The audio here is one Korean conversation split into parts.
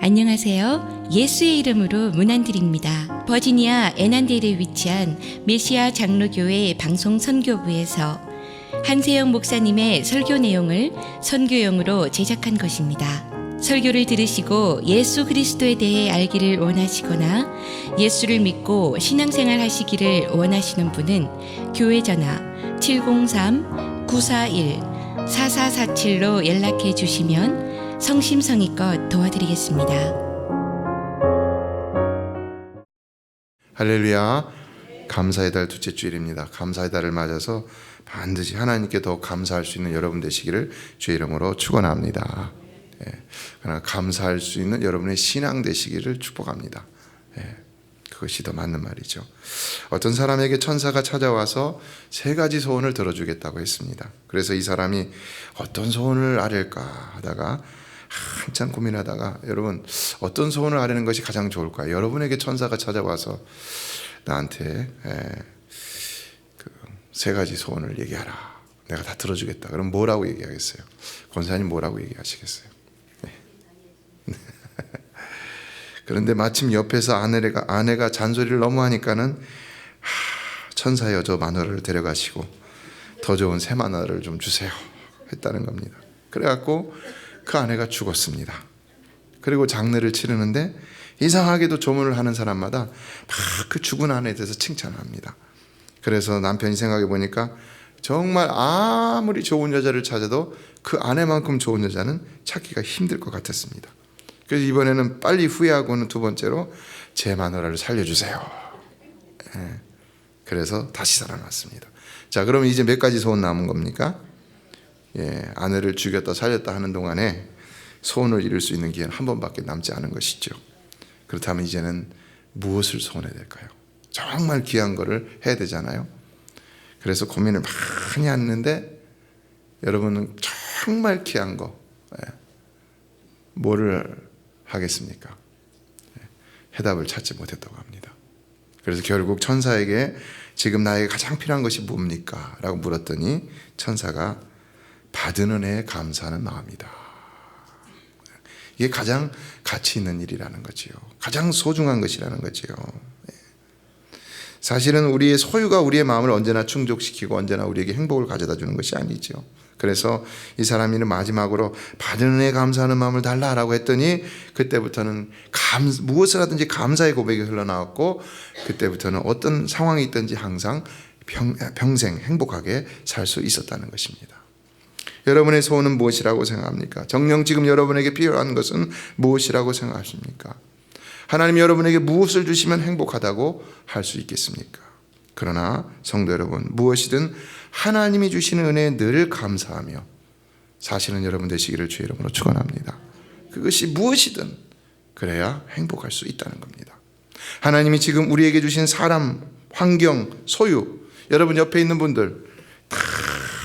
안녕하세요. 예수의 이름으로 문안드립니다. 버지니아 애난데일에 위치한 메시아 장로교회 방송 선교부에서 한세영 목사님의 설교 내용을 선교용으로 제작한 것입니다. 설교를 들으시고 예수 그리스도에 대해 알기를 원하시거나 예수를 믿고 신앙생활 하시기를 원하시는 분은 교회 전화 703-941-4447로 연락해 주시면 성심성의껏 도와드리겠습니다. 할렐루야. 감사의 달 둘째 주일입니다. 감사의 달을 맞아서 반드시 하나님께 더 감사할 수 있는 여러분 되시기를 주의 이름으로 축원합니다. 그러나 감사할 수 있는 여러분의 신앙 되시기를 축복합니다. 그것이 더 맞는 말이죠. 어떤 사람에게 천사가 찾아와서 3가지 소원을 들어주겠다고 했습니다. 그래서 이 사람이 어떤 소원을 아뢰까 하다가 한참 고민하다가 여러분 어떤 소원을 아뢰는 것이 가장 좋을까요? 여러분에게 천사가 찾아와서 나한테 3가지 소원을 얘기하라. 내가 다 들어주겠다. 그럼 뭐라고 얘기하겠어요? 권사님 뭐라고 얘기하시겠어요? 그런데 마침 옆에서 아내가 잔소리를 너무 하니까는 천사여 저 마누라를 데려가시고 더 좋은 새 마누라를 좀 주세요 했다는 겁니다. 그래갖고 그 아내가 죽었습니다. 그리고 장례를 치르는데 이상하게도 조문을 하는 사람마다 막 그 죽은 아내에 대해서 칭찬합니다. 그래서 남편이 생각해 보니까 정말 아무리 좋은 여자를 찾아도 그 아내만큼 좋은 여자는 찾기가 힘들 것 같았습니다. 그래서 이번에는 빨리 후회하고는 두 번째로 제 마누라를 살려주세요. 그래서 다시 살아났습니다. 자, 그러면 이제 몇 가지 소원 남은 겁니까? 아내를 죽였다 살렸다 하는 동안에 소원을 이룰 수 있는 기회는 한 번밖에 남지 않은 것이죠. 그렇다면 이제는 무엇을 소원해야 될까요? 정말 귀한 거를 해야 되잖아요. 그래서 고민을 많이 했는데 여러분은 정말 귀한 거 뭐를 하겠습니까? 해답을 찾지 못했다고 합니다. 그래서 결국 천사에게 지금 나에게 가장 필요한 것이 뭡니까? 라고 물었더니 천사가 받은 은혜에 감사하는 마음이다. 이게 가장 가치 있는 일이라는 거지요. 가장 소중한 것이라는 거지요. 사실은 우리의 소유가 우리의 마음을 언제나 충족시키고 언제나 우리에게 행복을 가져다 주는 것이 아니죠. 그래서 이 사람이는 마지막으로 받은 은혜에 감사하는 마음을 달라라고 했더니 그때부터는 무엇을 하든지 감사의 고백이 흘러나왔고 그때부터는 어떤 상황이 있든지 항상 평생 행복하게 살 수 있었다는 것입니다. 여러분의 소원은 무엇이라고 생각합니까? 정녕 지금 여러분에게 필요한 것은 무엇이라고 생각하십니까? 하나님이 여러분에게 무엇을 주시면 행복하다고 할 수 있겠습니까? 그러나 성도 여러분, 무엇이든 하나님이 주시는 은혜에 늘 감사하며 사시는 여러분 되시기를 주의 이름으로 축원합니다. 그것이 무엇이든 그래야 행복할 수 있다는 겁니다. 하나님이 지금 우리에게 주신 사람, 환경, 소유, 여러분 옆에 있는 분들 다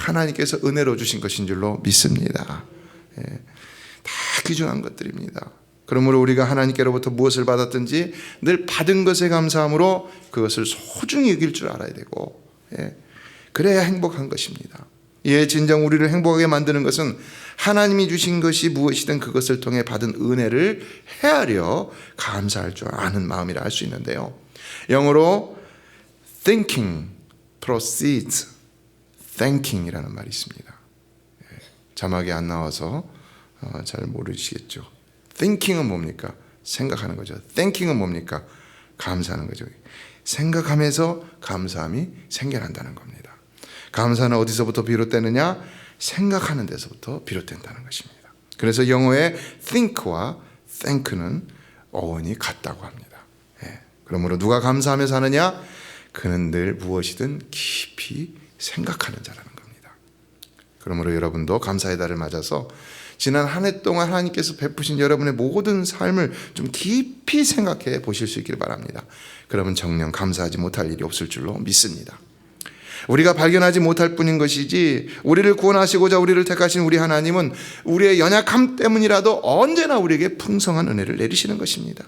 하나님께서 은혜로 주신 것인 줄로 믿습니다. 다 귀중한 것들입니다. 그러므로 우리가 하나님께로부터 무엇을 받았든지 늘 받은 것에 감사함으로 그것을 소중히 여길 줄 알아야 되고 그래야 행복한 것입니다. 진정 우리를 행복하게 만드는 것은 하나님이 주신 것이 무엇이든 그것을 통해 받은 은혜를 헤아려 감사할 줄 아는 마음이라 할 수 있는데요. 영어로 thinking precedes thanking이라는 말이 있습니다. 자막이 안 나와서 잘 모르시겠죠. thinking은 뭡니까? 생각하는 거죠. thinking은 뭡니까? 감사하는 거죠. 생각하면서 감사함이 생겨난다는 겁니다. 감사는 어디서부터 비롯되느냐? 생각하는 데서부터 비롯된다는 것입니다. 그래서 영어의 think와 thank는 어원이 같다고 합니다. 그러므로 누가 감사하며 사느냐? 그는 늘 무엇이든 깊이 생각하는 자라는 겁니다. 그러므로 여러분도 감사의 달을 맞아서 지난 한 해 동안 하나님께서 베푸신 여러분의 모든 삶을 좀 깊이 생각해 보실 수 있기를 바랍니다. 그러면 정녕 감사하지 못할 일이 없을 줄로 믿습니다. 우리가 발견하지 못할 뿐인 것이지 우리를 구원하시고자 우리를 택하신 우리 하나님은 우리의 연약함 때문이라도 언제나 우리에게 풍성한 은혜를 내리시는 것입니다.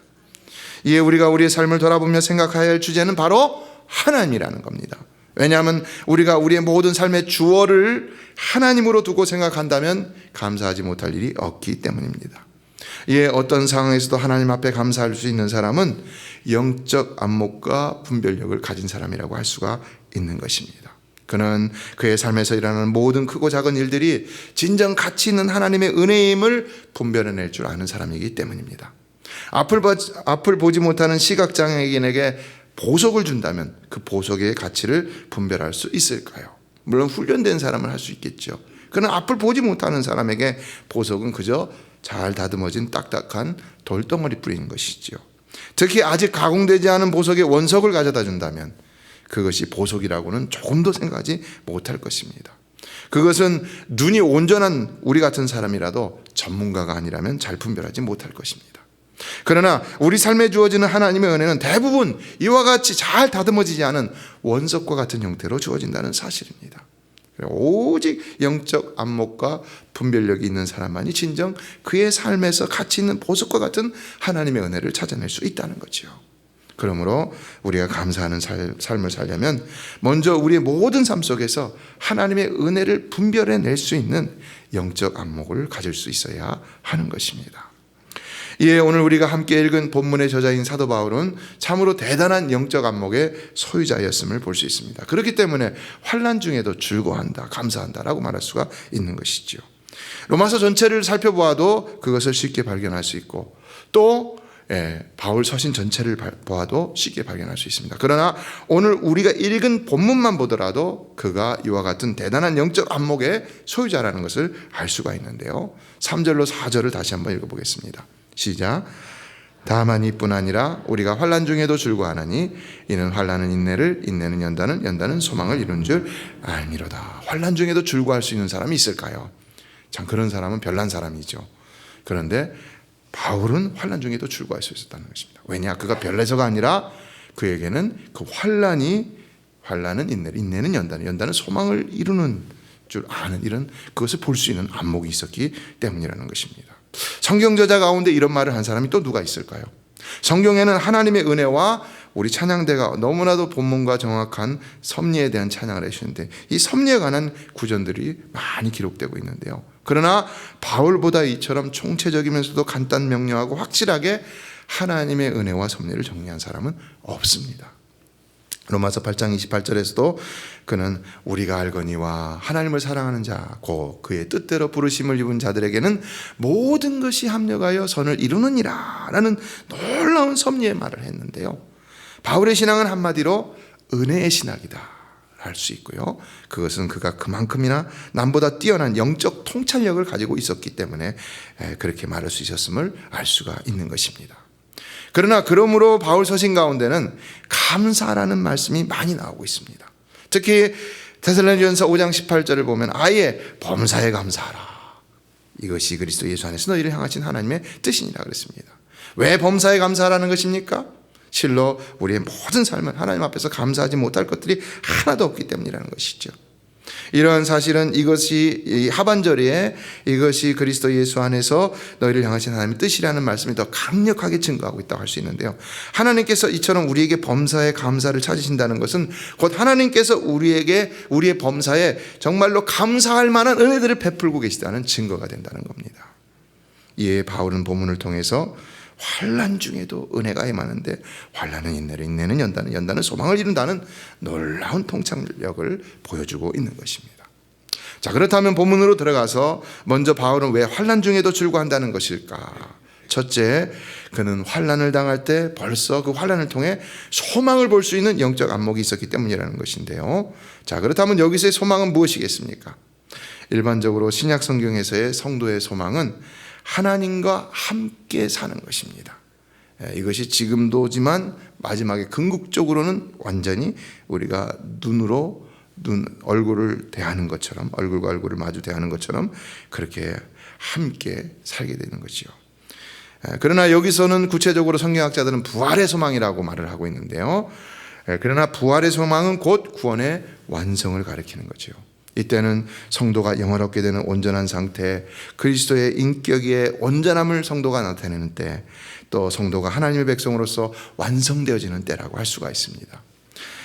이에 우리가 우리의 삶을 돌아보며 생각해야 할 주제는 바로 하나님이라는 겁니다. 왜냐하면 우리가 우리의 모든 삶의 주어를 하나님으로 두고 생각한다면 감사하지 못할 일이 없기 때문입니다. 이에 어떤 상황에서도 하나님 앞에 감사할 수 있는 사람은 영적 안목과 분별력을 가진 사람이라고 할 수가 있는 것입니다. 그는 그의 삶에서 일어나는 모든 크고 작은 일들이 진정 가치 있는 하나님의 은혜임을 분별해낼 줄 아는 사람이기 때문입니다. 앞을 보지 못하는 시각장애인에게 보석을 준다면 그 보석의 가치를 분별할 수 있을까요? 물론 훈련된 사람은 할 수 있겠죠. 그러나 앞을 보지 못하는 사람에게 보석은 그저 잘 다듬어진 딱딱한 돌덩어리 뿌리는 것이지요. 특히 아직 가공되지 않은 보석의 원석을 가져다 준다면 그것이 보석이라고는 조금도 생각하지 못할 것입니다. 그것은 눈이 온전한 우리 같은 사람이라도 전문가가 아니라면 잘 분별하지 못할 것입니다. 그러나 우리 삶에 주어지는 하나님의 은혜는 대부분 이와 같이 잘 다듬어지지 않은 원석과 같은 형태로 주어진다는 사실입니다. 오직 영적 안목과 분별력이 있는 사람만이 진정 그의 삶에서 가치 있는 보석과 같은 하나님의 은혜를 찾아낼 수 있다는 거죠. 그러므로 우리가 감사하는 삶을 살려면 먼저 우리의 모든 삶 속에서 하나님의 은혜를 분별해낼 수 있는 영적 안목을 가질 수 있어야 하는 것입니다. 이에 오늘 우리가 함께 읽은 본문의 저자인 사도 바울은 참으로 대단한 영적 안목의 소유자였음을 볼 수 있습니다. 그렇기 때문에 환난 중에도 즐거워한다, 감사한다라고 말할 수가 있는 것이죠. 로마서 전체를 살펴보아도 그것을 쉽게 발견할 수 있고 또 바울 서신 전체를 보아도 쉽게 발견할 수 있습니다. 그러나 오늘 우리가 읽은 본문만 보더라도 그가 이와 같은 대단한 영적 안목의 소유자라는 것을 알 수가 있는데요. 3절로 4절을 다시 한번 읽어보겠습니다. 시작. 다만 이뿐 아니라 우리가 환난 중에도 즐거워하나니 이는 환난은 인내를, 인내는 연단은, 연단은 소망을 이룬 줄 알미로다. 환난 중에도 즐거워할 수 있는 사람이 있을까요? 참 그런 사람은 별난 사람이죠. 그런데 바울은 환난 중에도 즐거워할 수 있었다는 것입니다. 왜냐? 그가 별내서가 아니라 그에게는 그 환난은 인내를, 인내는 연단을, 연단은 소망을 이루는 줄 아는 이런 그것을 볼 수 있는 안목이 있었기 때문이라는 것입니다. 성경 저자 가운데 이런 말을 한 사람이 또 누가 있을까요? 성경에는 하나님의 은혜와 우리 찬양대가 너무나도 본문과 정확한 섭리에 대한 찬양을 해주시는데 이 섭리에 관한 구전들이 많이 기록되고 있는데요. 그러나 바울보다 이처럼 총체적이면서도 간단 명료하고 확실하게 하나님의 은혜와 섭리를 정리한 사람은 없습니다. 로마서 8장 28절에서도 그는 우리가 알거니와 하나님을 사랑하는 자 곧 그의 뜻대로 부르심을 입은 자들에게는 모든 것이 합력하여 선을 이루느니라 라는 놀라운 섭리의 말을 했는데요. 바울의 신앙은 한마디로 은혜의 신학이다 할 수 있고요. 그것은 그가 그만큼이나 남보다 뛰어난 영적 통찰력을 가지고 있었기 때문에 그렇게 말할 수 있었음을 알 수가 있는 것입니다. 그러나 그러므로 바울 서신 가운데는 감사라는 말씀이 많이 나오고 있습니다. 특히 데살로니가전서 5장 18절을 보면 아예 범사에 감사하라. 이것이 그리스도 예수 안에서 너희를 향하신 하나님의 뜻이니라 그랬습니다. 왜 범사에 감사하라는 것입니까? 실로 우리의 모든 삶은 하나님 앞에서 감사하지 못할 것들이 하나도 없기 때문이라는 것이죠. 이러한 사실은 이것이 하반절에 이것이 그리스도 예수 안에서 너희를 향하신 하나님의 뜻이라는 말씀이 더 강력하게 증거하고 있다고 할 수 있는데요. 하나님께서 이처럼 우리에게 범사에 감사를 찾으신다는 것은 곧 하나님께서 우리에게 우리의 범사에 정말로 감사할 만한 은혜들을 베풀고 계시다는 증거가 된다는 겁니다. 이에 바울은 본문을 통해서 환난 중에도 은혜가 임하는데 환난은 인내를, 인내는 연단은, 연단은 소망을 이룬다는 놀라운 통찰력을 보여주고 있는 것입니다. 자, 그렇다면 본문으로 들어가서 먼저 바울은 왜 환난 중에도 즐거워한다는 것일까? 첫째, 그는 환난을 당할 때 벌써 그 환난을 통해 소망을 볼 수 있는 영적 안목이 있었기 때문이라는 것인데요. 자, 그렇다면 여기서의 소망은 무엇이겠습니까? 일반적으로 신약 성경에서의 성도의 소망은 하나님과 함께 사는 것입니다. 이것이 지금도지만 마지막에 궁극적으로는 완전히 우리가 얼굴을 대하는 것처럼, 얼굴과 얼굴을 마주 대하는 것처럼 그렇게 함께 살게 되는 거죠. 그러나 여기서는 구체적으로 성경학자들은 부활의 소망이라고 말을 하고 있는데요. 그러나 부활의 소망은 곧 구원의 완성을 가리키는 거죠. 이때는 성도가 영을 얻게 되는 온전한 상태, 그리스도의 인격의 온전함을 성도가 나타내는 때, 또 성도가 하나님의 백성으로서 완성되어지는 때라고 할 수가 있습니다.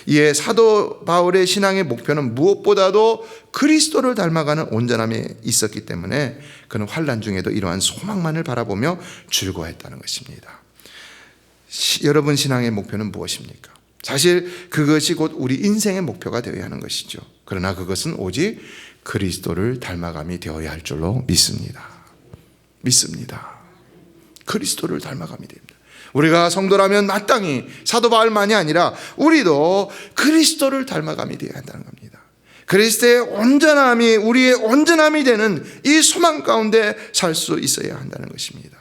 이에 사도 바울의 신앙의 목표는 무엇보다도 그리스도를 닮아가는 온전함에 있었기 때문에 그는 환난 중에도 이러한 소망만을 바라보며 즐거워했다는 것입니다. 여러분 신앙의 목표는 무엇입니까? 사실 그것이 곧 우리 인생의 목표가 되어야 하는 것이죠. 그러나 그것은 오직 그리스도를 닮아감이 되어야 할 줄로 믿습니다. 그리스도를 닮아감이 됩니다. 우리가 성도라면 마땅히 사도 바울만이 아니라 우리도 그리스도를 닮아감이 되어야 한다는 겁니다. 그리스도의 온전함이 우리의 온전함이 되는 이 소망 가운데 살 수 있어야 한다는 것입니다.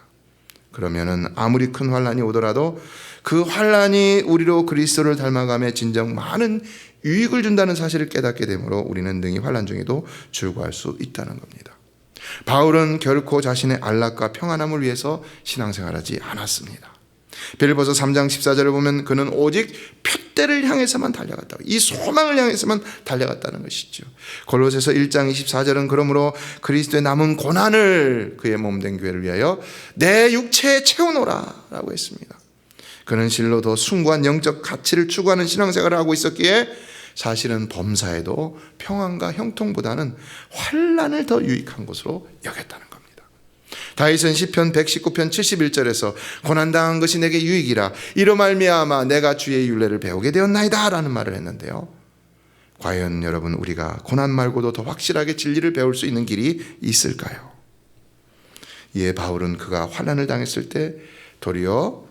그러면은 아무리 큰 환난이 오더라도 그 환난이 우리로 그리스도를 닮아감에 진정 많은 유익을 준다는 사실을 깨닫게 되므로 우리는 능히 환난 중에도 즐거워할 수 있다는 겁니다. 바울은 결코 자신의 안락과 평안함을 위해서 신앙생활하지 않았습니다. 빌립보서 3장 14절을 보면 그는 오직 표대를 향해서만 달려갔다고, 이 소망을 향해서만 달려갔다는 것이죠. 골로새서 1장 24절은 그러므로 그리스도의 남은 고난을 그의 몸된 교회를 위하여 내 육체에 채우노라 라고 했습니다. 그는 실로 더 숭고한 영적 가치를 추구하는 신앙생활을 하고 있었기에 사실은 범사에도 평안과 형통보다는 환난을 더 유익한 것으로 여겼다는 겁니다. 다윗은 시편 119편 71절에서 고난당한 것이 내게 유익이라 이로 말미암아 내가 주의 율례를 배우게 되었나이다 라는 말을 했는데요, 과연 여러분 우리가 고난 말고도 더 확실하게 진리를 배울 수 있는 길이 있을까요? 이에 바울은 그가 환난을 당했을 때 도리어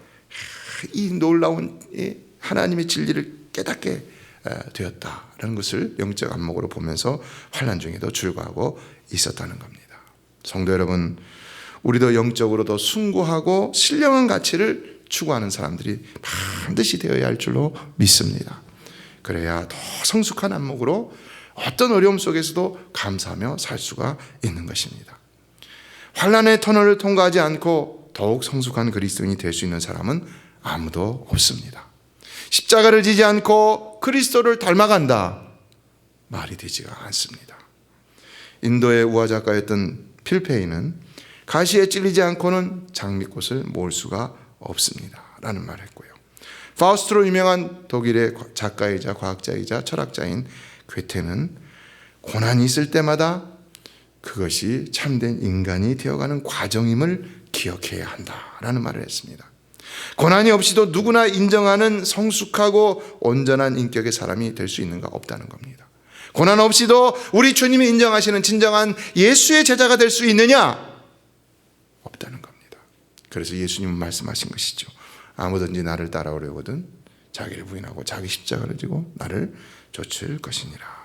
이 놀라운 하나님의 진리를 깨닫게 되었다라는 것을 영적 안목으로 보면서 환난 중에도 즐거워하고 있었다는 겁니다. 성도 여러분, 우리도 영적으로 더 숭고하고 신령한 가치를 추구하는 사람들이 반드시 되어야 할 줄로 믿습니다. 그래야 더 성숙한 안목으로 어떤 어려움 속에서도 감사하며 살 수가 있는 것입니다. 환난의 터널을 통과하지 않고 더욱 성숙한 그리스도인이 될 수 있는 사람은 아무도 없습니다. 십자가를 지지 않고 그리스도를 닮아간다, 말이 되지가 않습니다. 인도의 우화 작가였던 필페이는 가시에 찔리지 않고는 장미꽃을 모을 수가 없습니다 라는 말을 했고요. 파우스트로 유명한 독일의 작가이자 과학자이자 철학자인 괴테는 고난이 있을 때마다 그것이 참된 인간이 되어가는 과정임을 기억해야 한다라는 말을 했습니다. 고난이 없이도 누구나 인정하는 성숙하고 온전한 인격의 사람이 될 수 있는가? 없다는 겁니다. 고난 없이도 우리 주님이 인정하시는 진정한 예수의 제자가 될 수 있느냐? 없다는 겁니다. 그래서 예수님은 말씀하신 것이죠. 아무든지 나를 따라오려거든 자기를 부인하고 자기 십자가를 지고 나를 좇을 것이니라.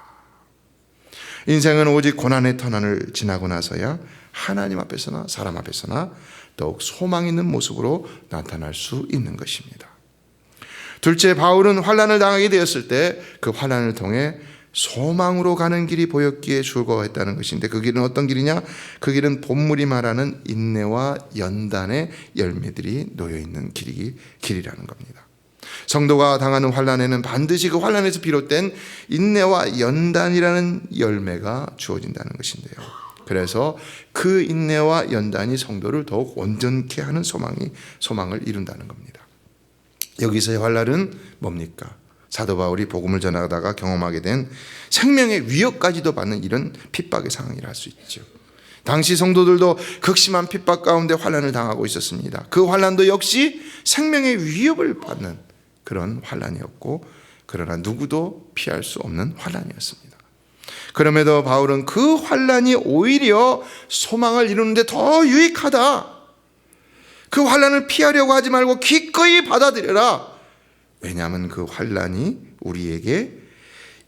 인생은 오직 고난의 터널을 지나고 나서야 하나님 앞에서나 사람 앞에서나 더욱 소망 있는 모습으로 나타날 수 있는 것입니다. 둘째, 바울은 환난을 당하게 되었을 때 그 환난을 통해 소망으로 가는 길이 보였기에 즐거워했다는 것인데, 그 길은 어떤 길이냐? 그 길은 본문이 말하는 인내와 연단의 열매들이 놓여있는 길이라는 겁니다. 성도가 당하는 환난에는 반드시 그 환난에서 비롯된 인내와 연단이라는 열매가 주어진다는 것인데요, 그래서 그 인내와 연단이 성도를 더욱 온전케 하는 소망을 이룬다는 겁니다. 여기서의 환난은 뭡니까? 사도 바울이 복음을 전하다가 경험하게 된 생명의 위협까지도 받는 이런 핍박의 상황이라 할 수 있죠. 당시 성도들도 극심한 핍박 가운데 환난을 당하고 있었습니다. 그 환난도 역시 생명의 위협을 받는 그런 환난이었고, 그러나 누구도 피할 수 없는 환난이었습니다. 그럼에도 바울은 그 환난이 오히려 소망을 이루는데 더 유익하다, 그 환난을 피하려고 하지 말고 기꺼이 받아들여라. 왜냐하면 그 환난이 우리에게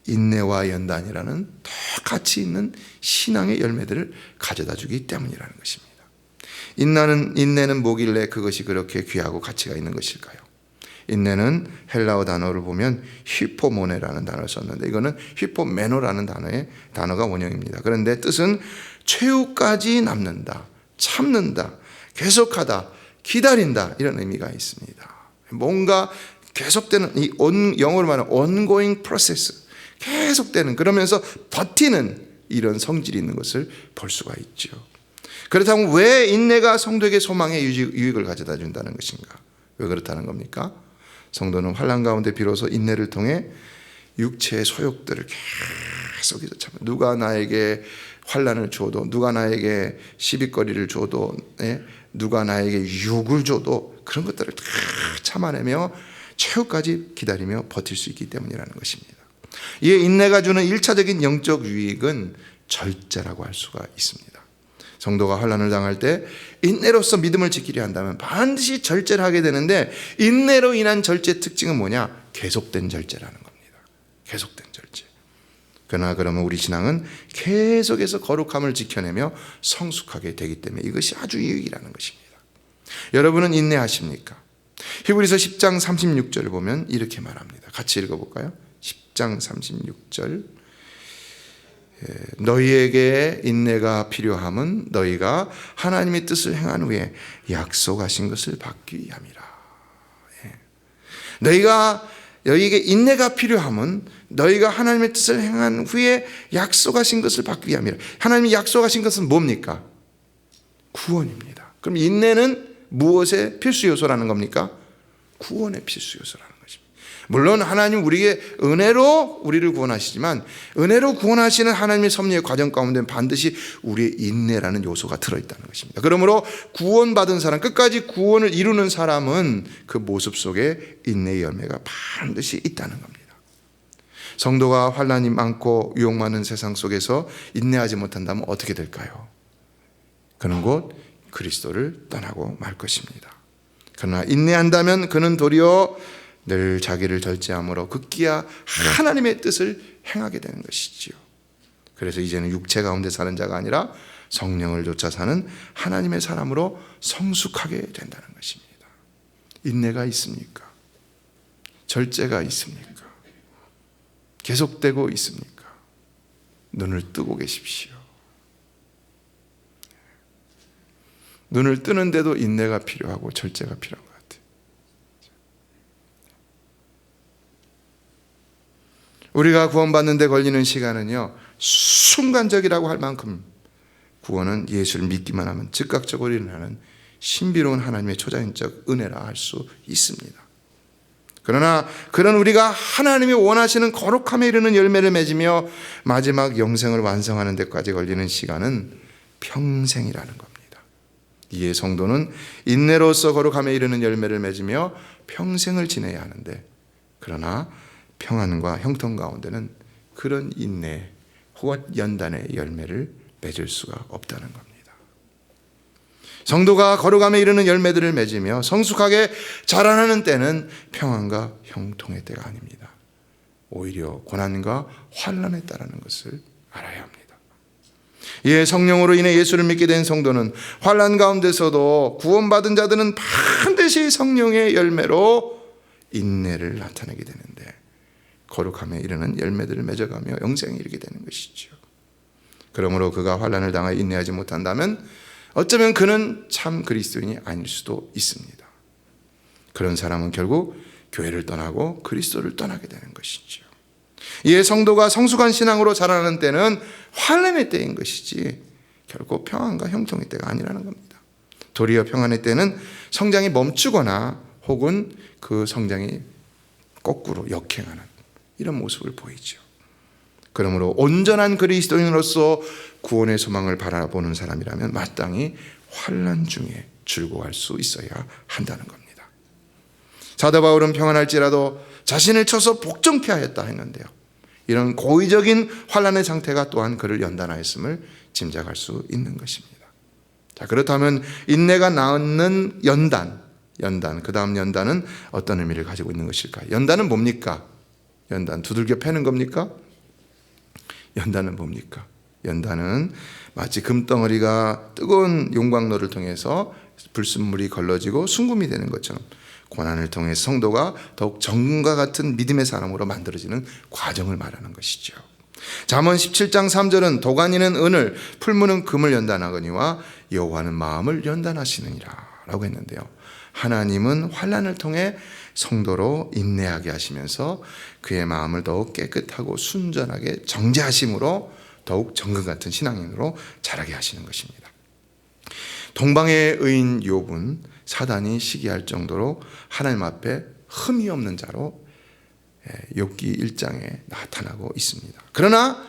인내와 연단이라는 더 가치 있는 신앙의 열매들을 가져다 주기 때문이라는 것입니다. 인내는 뭐길래 그것이 그렇게 귀하고 가치가 있는 것일까요? 인내는 헬라어 단어를 보면 히포모네라는 단어를 썼는데, 이거는 히포메노라는 단어가 원형입니다. 그런데 뜻은 최후까지 남는다, 참는다, 계속하다, 기다린다, 이런 의미가 있습니다. 뭔가 계속되는, 이 영어로 말하는 ongoing process, 계속되는, 그러면서 버티는 이런 성질이 있는 것을 볼 수가 있죠. 그렇다면 왜 인내가 성도에게 소망의 유익을 가져다 준다는 것인가? 왜 그렇다는 겁니까? 성도는 환난 가운데 비로소 인내를 통해 육체의 소욕들을 계속해서 참, 누가 나에게 환난을 줘도, 누가 나에게 시비거리를 줘도, 누가 나에게 유혹을 줘도 그런 것들을 다 참아내며 최후까지 기다리며 버틸 수 있기 때문이라는 것입니다. 이에 인내가 주는 1차적인 영적 유익은 절제라고 할 수가 있습니다. 성도가 환난을 당할 때 인내로서 믿음을 지키려 한다면 반드시 절제를 하게 되는데, 인내로 인한 절제의 특징은 뭐냐? 계속된 절제라는 겁니다. 계속된 절제. 그러면 우리 신앙은 계속해서 거룩함을 지켜내며 성숙하게 되기 때문에 이것이 아주 유익이라는 것입니다. 여러분은 인내하십니까? 히브리서 10장 36절을 보면 이렇게 말합니다. 같이 읽어볼까요? 10장 36절. 너희에게 인내가 필요함은 너희가 하나님의 뜻을 행한 후에 약속하신 것을 받기 위함이라. 너희에게 인내가 필요함은 너희가 하나님의 뜻을 행한 후에 약속하신 것을 받기 위함이라. 하나님이 약속하신 것은 뭡니까? 구원입니다. 그럼 인내는 무엇의 필수 요소라는 겁니까? 구원의 필수 요소라는 것입니다. 물론 하나님 우리에게 은혜로 우리를 구원하시지만, 은혜로 구원하시는 하나님의 섭리의 과정 가운데 반드시 우리의 인내라는 요소가 들어있다는 것입니다. 그러므로 구원받은 사람, 끝까지 구원을 이루는 사람은 그 모습 속에 인내의 열매가 반드시 있다는 겁니다. 성도가 환난이 많고 유혹 많은 세상 속에서 인내하지 못한다면 어떻게 될까요? 그는 곧 그리스도를 떠나고 말 것입니다. 그러나 인내한다면 그는 도리어 늘 자기를 절제함으로 급기야 하나님의 뜻을 행하게 되는 것이지요. 그래서 이제는 육체 가운데 사는 자가 아니라 성령을 쫓아 사는 하나님의 사람으로 성숙하게 된다는 것입니다. 인내가 있습니까? 절제가 있습니까? 계속되고 있습니까? 눈을 뜨고 계십시오. 눈을 뜨는데도 인내가 필요하고 절제가 필요한 것 같아요. 우리가 구원받는 데 걸리는 시간은요, 순간적이라고 할 만큼 구원은 예수를 믿기만 하면 즉각적으로 일어나는 신비로운 하나님의 초자연적 은혜라 할 수 있습니다. 그러나 그런 우리가 하나님이 원하시는 거룩함에 이르는 열매를 맺으며 마지막 영생을 완성하는 데까지 걸리는 시간은 평생이라는 겁니다. 이에 성도는 인내로서 거룩함에 이르는 열매를 맺으며 평생을 지내야 하는데, 그러나 평안과 형통 가운데는 그런 인내 혹은 연단의 열매를 맺을 수가 없다는 겁니다. 성도가 거룩함에 이르는 열매들을 맺으며 성숙하게 자라나는 때는 평안과 형통의 때가 아닙니다. 오히려 고난과 환난에 따르는 것을 알아야 합니다. 이에 성령으로 인해 예수를 믿게 된 성도는 환난 가운데서도 구원받은 자들은 반드시 성령의 열매로 인내를 나타내게 되는데, 거룩함에 이르는 열매들을 맺어가며 영생에 이르게 되는 것이죠. 그러므로 그가 환난을 당하여 인내하지 못한다면 어쩌면 그는 참 그리스도인이 아닐 수도 있습니다. 그런 사람은 결국 교회를 떠나고 그리스도를 떠나게 되는 것이죠. 이에 성도가 성숙한 신앙으로 자라는 때는 환난의 때인 것이지 결코 평안과 형통의 때가 아니라는 겁니다. 도리어 평안의 때는 성장이 멈추거나 혹은 그 성장이 거꾸로 역행하는 이런 모습을 보이죠. 그러므로 온전한 그리스도인으로서 구원의 소망을 바라보는 사람이라면 마땅히 환난 중에 즐거워할 수 있어야 한다는 겁니다. 사도 바울은 평안할지라도 자신을 쳐서 복종케 하였다 했는데요, 이런 고의적인 환난의 상태가 또한 그를 연단하였음을 짐작할 수 있는 것입니다. 자, 그렇다면 인내가 낳는 연단, 그 다음 연단은 어떤 의미를 가지고 있는 것일까요? 연단은 뭡니까? 연단, 두들겨 패는 겁니까? 연단은 뭡니까? 연단은 마치 금덩어리가 뜨거운 용광로를 통해서 불순물이 걸러지고 순금이 되는 것처럼 고난을 통해 성도가 더욱 정금과 같은 믿음의 사람으로 만들어지는 과정을 말하는 것이죠. 잠언 17장 3절은 도가니는 은을, 풀무는 금을 연단하거니와 여호와는 마음을 연단하시느니라 라고 했는데요, 하나님은 환난을 통해 성도로 인내하게 하시면서 그의 마음을 더욱 깨끗하고 순전하게 정죄하심으로 더욱 정금 같은 신앙인으로 자라게 하시는 것입니다. 동방의 의인 욥은 사단이 시기할 정도로 하나님 앞에 흠이 없는 자로 욥기 1장에 나타나고 있습니다. 그러나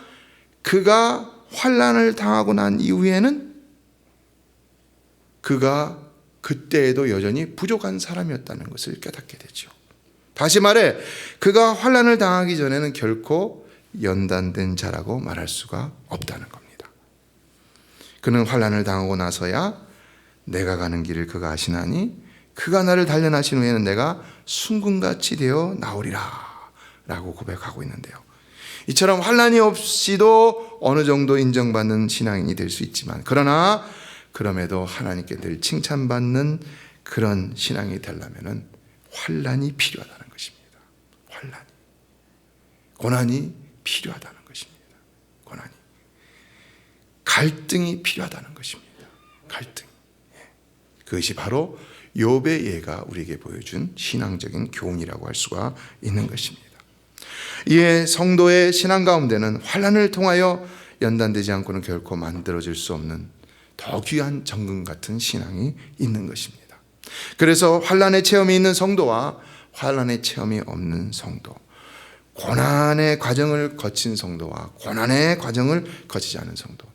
그가 환난을 당하고 난 이후에는 그가 그때에도 여전히 부족한 사람이었다는 것을 깨닫게 되죠. 다시 말해 그가 환난을 당하기 전에는 결코 연단된 자라고 말할 수가 없다는 겁니다. 그는 환난을 당하고 나서야 내가 가는 길을 그가 아시나니 그가 나를 단련하신 후에는 내가 순금같이 되어 나오리라 라고 고백하고 있는데요. 이처럼 환난이 없이도 어느 정도 인정받는 신앙인이 될 수 있지만 그러나 그럼에도 하나님께 늘 칭찬받는 그런 신앙이 되려면 환난이 필요하다는 것입니다. 환난이, 고난이 필요하다는 것입니다. 고난이, 갈등이 필요하다는 것입니다. 갈등. 그것이 바로 욥의 예가 우리에게 보여준 신앙적인 교훈이라고 할 수가 있는 것입니다. 이에 성도의 신앙 가운데는 환난을 통하여 연단되지 않고는 결코 만들어질 수 없는 더 귀한 정금 같은 신앙이 있는 것입니다. 그래서 환난의 체험이 있는 성도와 환난의 체험이 없는 성도, 고난의 과정을 거친 성도와 고난의 과정을 거치지 않은 성도,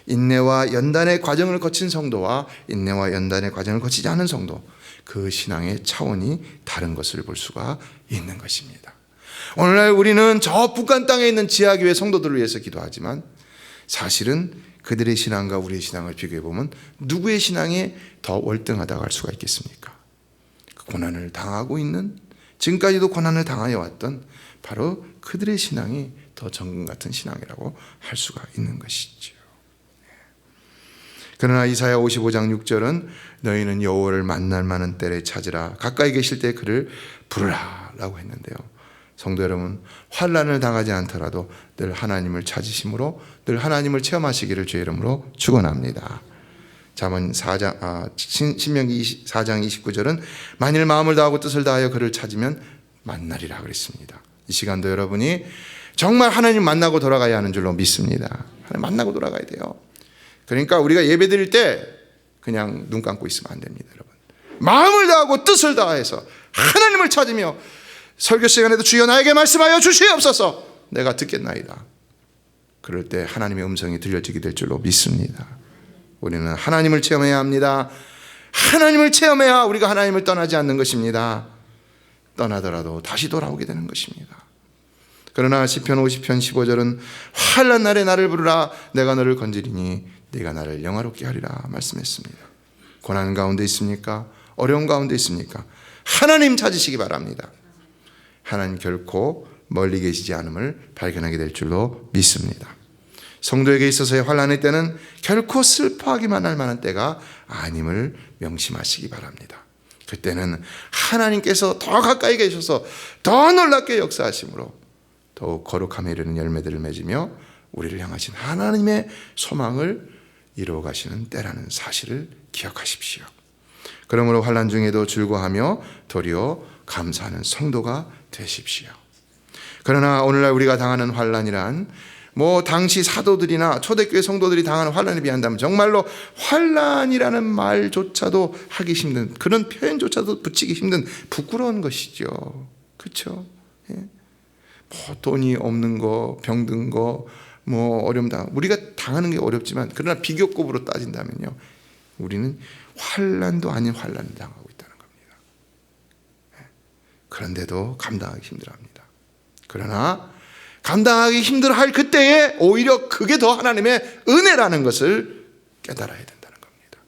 인내와 연단의 과정을 거친 성도와 인내와 연단의 과정을 거치지 않은 성도, 그 신앙의 차원이 다른 것을 볼 수가 있는 것입니다. 오늘날 우리는 저 북한 땅에 있는 지하교회 성도들을 위해서 기도하지만 사실은 그들의 신앙과 우리의 신앙을 비교해 보면 누구의 신앙이 더 월등하다고 할 수가 있겠습니까? 그 고난을 당하고 있는, 지금까지도 고난을 당하여 왔던 바로 그들의 신앙이 더 정금 같은 신앙이라고 할 수가 있는 것이죠. 그러나 이사야 55장 6절은 너희는 여호와를 만날 만한 때를 찾으라, 가까이 계실 때 그를 부르라 라고 했는데요. 성도 여러분, 환난을 당하지 않더라도 늘 하나님을 찾으심으로 늘 하나님을 체험하시기를 주의 이름으로 축원합니다. 신명기 4장 29절은 만일 마음을 다하고 뜻을 다하여 그를 찾으면 만나리라 그랬습니다. 이 시간도 여러분이 정말 하나님 만나고 돌아가야 하는 줄로 믿습니다. 하나님 만나고 돌아가야 돼요. 그러니까 우리가 예배 드릴 때 그냥 눈 감고 있으면 안 됩니다, 여러분. 마음을 다하고 뜻을 다해서 하나님을 찾으며 설교 시간에도 주여 나에게 말씀하여 주시옵소서, 내가 듣겠나이다. 그럴 때 하나님의 음성이 들려지게 될 줄로 믿습니다. 우리는 하나님을 체험해야 합니다. 하나님을 체험해야 우리가 하나님을 떠나지 않는 것입니다. 떠나더라도 다시 돌아오게 되는 것입니다. 그러나 시편 50편 15절은 환난 날에 나를 부르라, 내가 너를 건지리니 네가 나를 영화롭게 하리라 말씀했습니다. 고난 가운데 있습니까? 어려운 가운데 있습니까? 하나님 찾으시기 바랍니다. 하나님 결코 멀리 계시지 않음을 발견하게 될 줄로 믿습니다. 성도에게 있어서의 환난의 때는 결코 슬퍼하기만 할 만한 때가 아님을 명심하시기 바랍니다. 그때는 하나님께서 더 가까이 계셔서 더 놀랍게 역사하심으로 더욱 거룩함에 이르는 열매들을 맺으며 우리를 향하신 하나님의 소망을 이루어 가시는 때라는 사실을 기억하십시오. 그러므로 환난 중에도 즐거워하며 도리어 감사하는 성도가 되십시오. 그러나 오늘날 우리가 당하는 환난이란 당시 사도들이나 초대교회 성도들이 당하는 환난에 비한다면 정말로 환난이라는 말조차도 하기 힘든, 그런 표현조차도 붙이기 힘든 부끄러운 것이죠. 그렇죠? 돈이 없는 거, 병든 거, 어려움 당, 우리가 당하는 게 어렵지만 그러나 비교급으로 따진다면요, 우리는 환난도 아닌 환난을 당하고 있다는 겁니다. 그런데도 감당하기 힘들어합니다. 그러나 감당하기 힘들어할 그때에 오히려 그게 더 하나님의 은혜라는 것을 깨달아야 된다는 겁니다.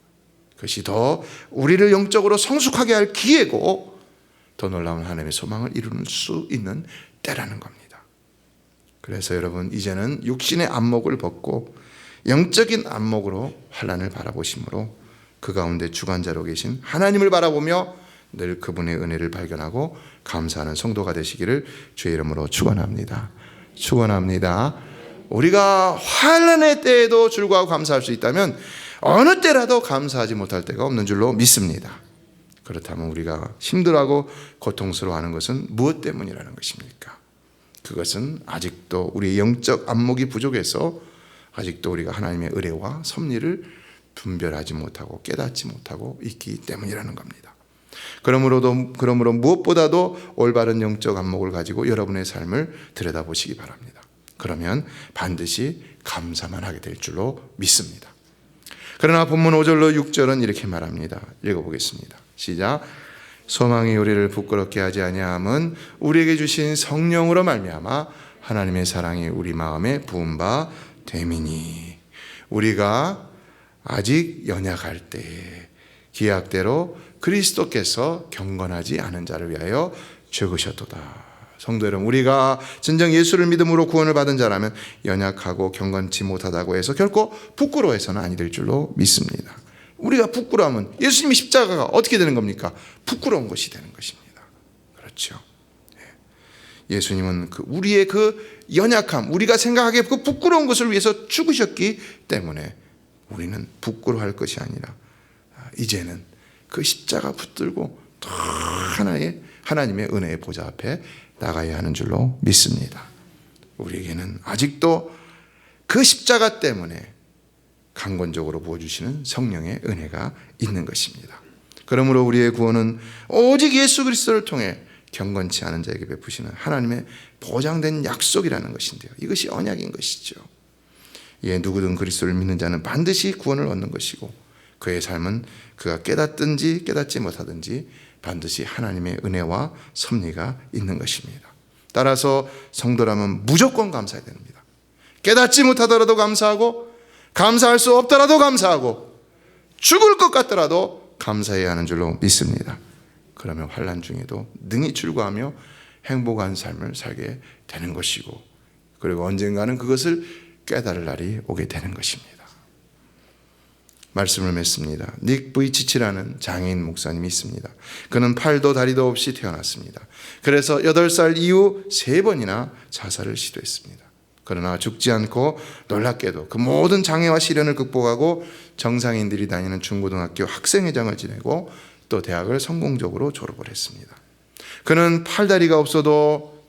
그것이 더 우리를 영적으로 성숙하게 할 기회고 더 놀라운 하나님의 소망을 이룰 수 있는 때라는 겁니다. 그래서 여러분, 이제는 육신의 안목을 벗고 영적인 안목으로 환난을 바라보심으로 그 가운데 주관자로 계신 하나님을 바라보며 늘 그분의 은혜를 발견하고 감사하는 성도가 되시기를 주의 이름으로 축원합니다. 축원합니다. 우리가 환난의 때에도 즐거워하고 감사할 수 있다면 어느 때라도 감사하지 못할 때가 없는 줄로 믿습니다. 그렇다면 우리가 힘들어하고 고통스러워하는 것은 무엇 때문이라는 것입니까? 그것은 아직도 우리의 영적 안목이 부족해서 아직도 우리가 하나님의 의뢰와 섭리를 분별하지 못하고 깨닫지 못하고 있기 때문이라는 겁니다. 그러므로 무엇보다도 올바른 영적 안목을 가지고 여러분의 삶을 들여다보시기 바랍니다. 그러면 반드시 감사만 하게 될 줄로 믿습니다. 그러나 본문 5절로 6절은 이렇게 말합니다. 읽어보겠습니다. 시작. 소망이 우리를 부끄럽게 하지 아니함은 우리에게 주신 성령으로 말미암아 하나님의 사랑이 우리 마음에 부은 바 됨이니. 우리가 아직 연약할 때에 기약대로 그리스도께서 경건하지 않은 자를 위하여 죽으셨도다. 성도 여러분, 우리가 진정 예수를 믿음으로 구원을 받은 자라면 연약하고 경건치 못하다고 해서 결코 부끄러워해서는 아니 될 줄로 믿습니다. 우리가 부끄러우면 예수님의 십자가가 어떻게 되는 겁니까? 부끄러운 것이 되는 것입니다. 그렇죠. 예수님은 우리의 그 연약함, 우리가 생각하기에 그 부끄러운 것을 위해서 죽으셨기 때문에 우리는 부끄러워할 것이 아니라 이제는 그 십자가 붙들고 또 하나님의 은혜의 보좌 앞에 나가야 하는 줄로 믿습니다. 우리에게는 아직도 그 십자가 때문에 강권적으로 부어주시는 성령의 은혜가 있는 것입니다. 그러므로 우리의 구원은 오직 예수 그리스도를 통해 경건치 않은 자에게 베푸시는 하나님의 보장된 약속이라는 것인데요. 이것이 언약인 것이죠. 이에 누구든 그리스도를 믿는 자는 반드시 구원을 얻는 것이고 그의 삶은 그가 깨닫든지 깨닫지 못하든지 반드시 하나님의 은혜와 섭리가 있는 것입니다. 따라서 성도라면 무조건 감사해야 됩니다. 깨닫지 못하더라도 감사하고 감사할 수 없더라도 감사하고 죽을 것 같더라도 감사해야 하는 줄로 믿습니다. 그러면 환난 중에도 능히 출구하며 행복한 삶을 살게 되는 것이고 그리고 언젠가는 그것을 깨달을 날이 오게 되는 것입니다. 말씀을 맺습니다. 닉 부이치치라는 장애인 목사님이 있습니다. 그는 팔도 다리도 없이 태어났습니다. 그래서 8살 이후 3번이나 자살을 시도했습니다. 그러나 죽지 않고 놀랍게도 그 모든 장애와 시련을 극복하고 정상인들이 다니는 중고등학교 학생회장을 지내고 또 대학을 성공적으로 졸업을 했습니다. 그는 팔다리가 없어도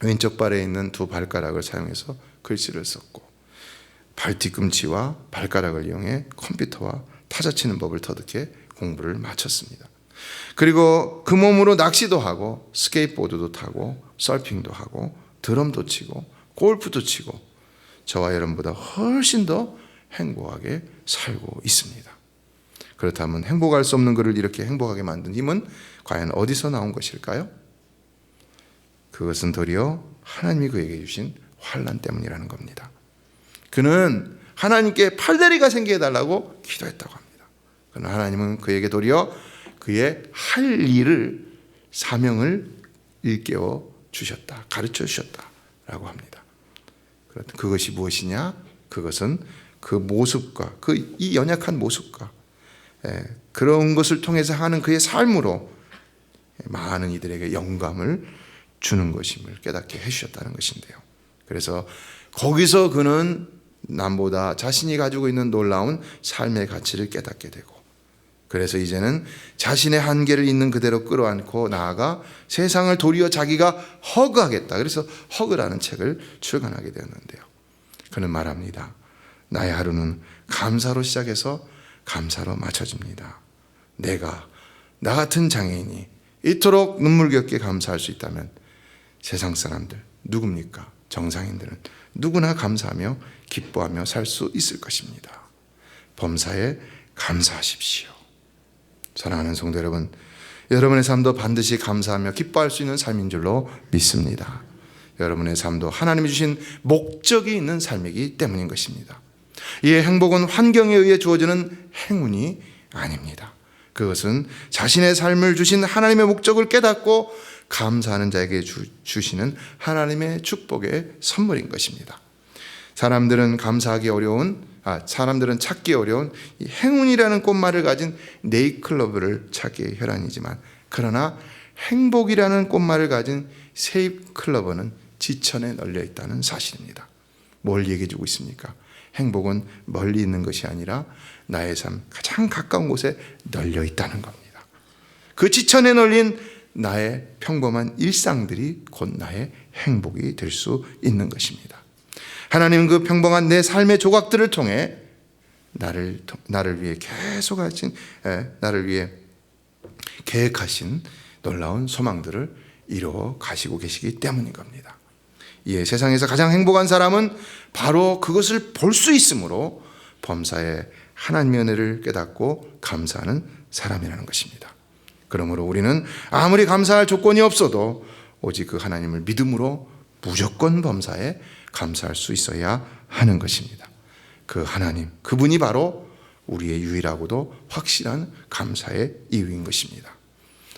왼쪽 발에 있는 2 발가락을 사용해서 글씨를 썼고 발 뒤꿈치와 발가락을 이용해 컴퓨터와 타자 치는 법을 터득해 공부를 마쳤습니다. 그리고 그 몸으로 낚시도 하고 스케이트보드도 타고 서핑도 하고 드럼도 치고 골프도 치고 저와 여러분보다 훨씬 더 행복하게 살고 있습니다. 그렇다면 행복할 수 없는 그를 이렇게 행복하게 만든 힘은 과연 어디서 나온 것일까요? 그것은 도리어 하나님이 그에게 주신 환난 때문이라는 겁니다. 그는 하나님께 팔다리가 생기게 해달라고 기도했다고 합니다. 그러나 하나님은 그에게 도리어 그의 할 일을 사명을 일깨워 주셨다, 가르쳐 주셨다라고 합니다. 그것이 무엇이냐? 그것은 그 모습과 이 연약한 모습과 그런 것을 통해서 하는 그의 삶으로 많은 이들에게 영감을 주는 것임을 깨닫게 해주셨다는 것인데요. 그래서 거기서 그는 남보다 자신이 가지고 있는 놀라운 삶의 가치를 깨닫게 되고 그래서 이제는 자신의 한계를 있는 그대로 끌어안고 나아가 세상을 도리어 자기가 허그하겠다. 그래서 허그라는 책을 출간하게 되었는데요. 그는 말합니다. 나의 하루는 감사로 시작해서 감사로 마쳐집니다. 내가 나 같은 장애인이 이토록 눈물겹게 감사할 수 있다면 세상 사람들 누굽니까? 정상인들은 누구나 감사하며 기뻐하며 살 수 있을 것입니다. 범사에 감사하십시오. 사랑하는 성도 여러분, 여러분의 삶도 반드시 감사하며 기뻐할 수 있는 삶인 줄로 믿습니다. 여러분의 삶도 하나님이 주신 목적이 있는 삶이기 때문인 것입니다. 이의 행복은 환경에 의해 주어지는 행운이 아닙니다. 그것은 자신의 삶을 주신 하나님의 목적을 깨닫고 감사하는 자에게 주시는 하나님의 축복의 선물인 것입니다. 사람들은 찾기 어려운 이 행운이라는 꽃말을 가진 네잎클로버를 찾기의 혈안이지만 그러나 행복이라는 꽃말을 가진 세잎클로버는 지천에 널려 있다는 사실입니다. 뭘 얘기해 주고 있습니까? 행복은 멀리 있는 것이 아니라 나의 삶 가장 가까운 곳에 널려 있다는 겁니다. 그 지천에 널린 나의 평범한 일상들이 곧 나의 행복이 될 수 있는 것입니다. 하나님은 그 평범한 내 삶의 조각들을 통해 나를 위해 계획하신 놀라운 소망들을 이루어 가시고 계시기 때문인 겁니다. 예, 세상에서 가장 행복한 사람은 바로 그것을 볼 수 있으므로 범사에 하나님의 은혜를 깨닫고 감사하는 사람이라는 것입니다. 그러므로 우리는 아무리 감사할 조건이 없어도 오직 그 하나님을 믿음으로 무조건 범사에 감사할 수 있어야 하는 것입니다. 그 하나님, 그분이 바로 우리의 유일하고도 확실한 감사의 이유인 것입니다.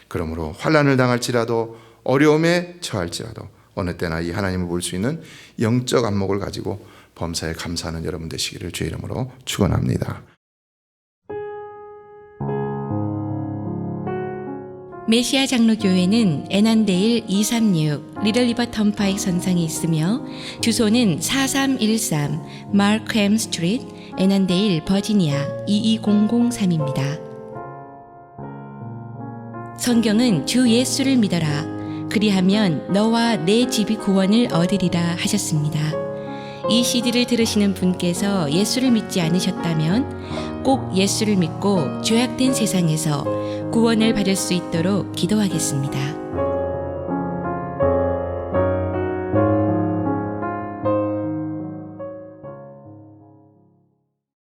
그러므로 환난을 당할지라도 어려움에 처할지라도 어느 때나 이 하나님을 볼 수 있는 영적 안목을 가지고 범사에 감사하는 여러분 되시기를 주의 이름으로 축원합니다. 메시아 장로교회는 애난데일 236 리틀리버 턴파이크 선상에 있으며 주소는 4313 마크햄 스트리트 애난데일 버지니아 22003입니다. 성경은 주 예수를 믿어라 그리하면 너와 내 집이 구원을 얻으리라 하셨습니다. 이 CD를 들으시는 분께서 예수를 믿지 않으셨다면 꼭 예수를 믿고 죄악된 세상에서 구원을 받을 수 있도록 기도하겠습니다.